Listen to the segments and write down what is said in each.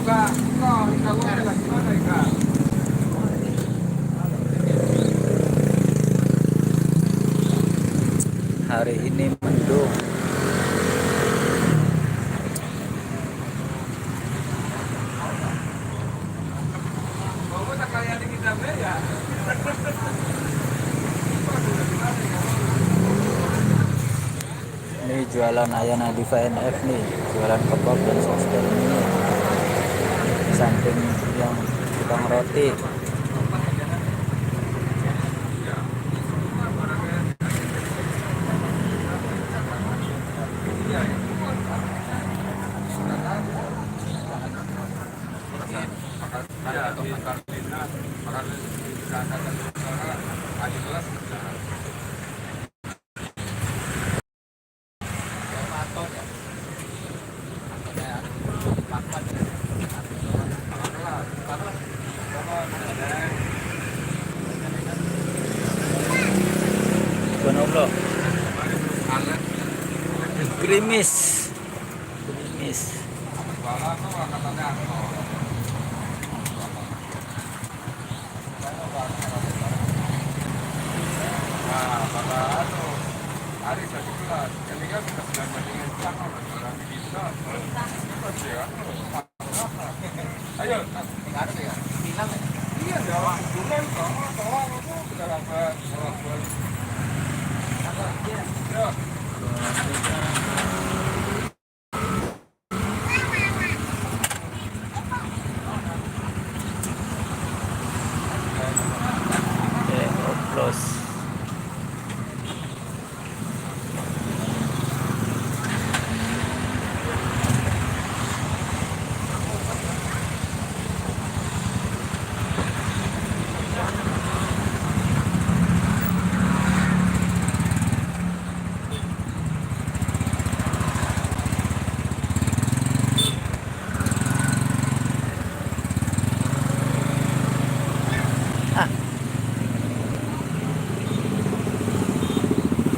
Hari ini mendung. Ini jualan Ayana Diva NF nih, jualan kebab dan soster ini. Di samping yang tukang roti. Bonolo. Gerimis. Gerimis. Oplos.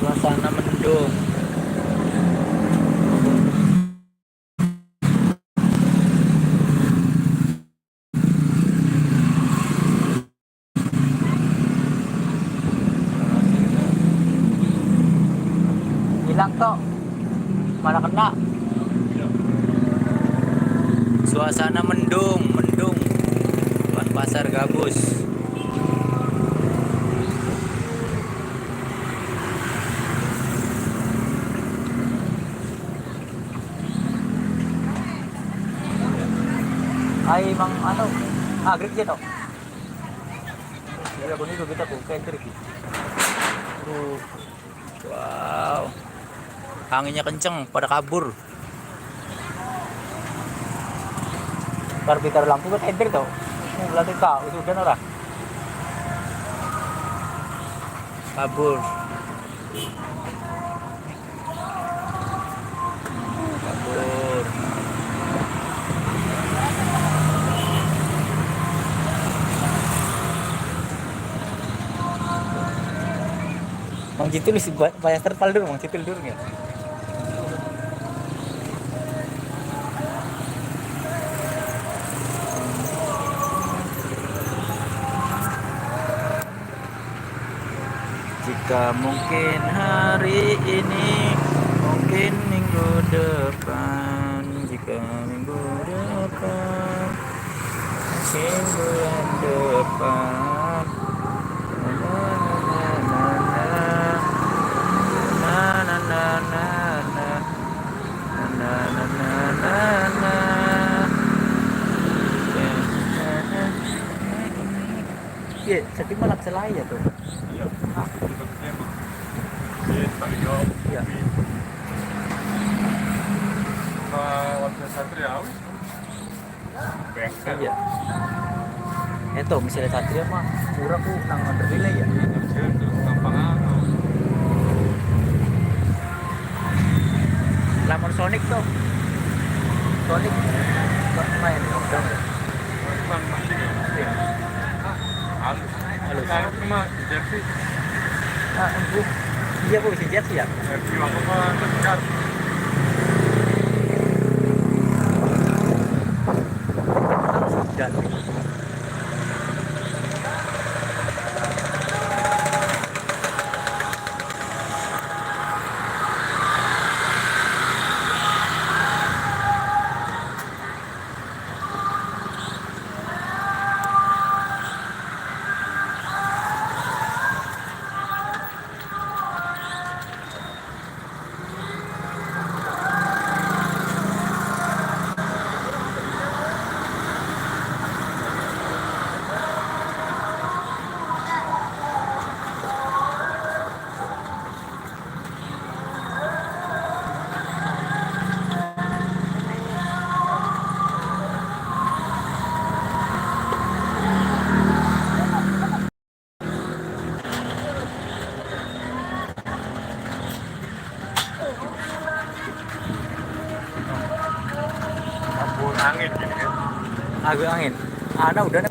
Suasana mendung. Hilang toh, mana kena? Suasana mendung, mendung. Buat pasar gabus. Ay, mang ano, agrik dito. Kaya ko nito kita kung kain trip. Wow. Anginnya kenceng, pada kabur. Karbitar lampu kan enter tuh. Latih kau, udah ora. Kabur. Kabur. Mang Citul sih banyak terpal dulu, Mang Citul dulu ya. Jika mungkin hari ini, mungkin minggu depan, jika minggu depan, mungkin bulan depan. Iya, sakit malah selaya tuh. Iya, iya. Warga Satria, bengkel. Iya. Itu misalnya Satria mah murah ku nang underdelay ya. Lamon Sonic tuh. Sonic main dong. Halus. Halus. Cuma jersey. Iya bu, bisa jersey ya. Jersey apa tegar. angin gini kan. Agak angin. Ana udah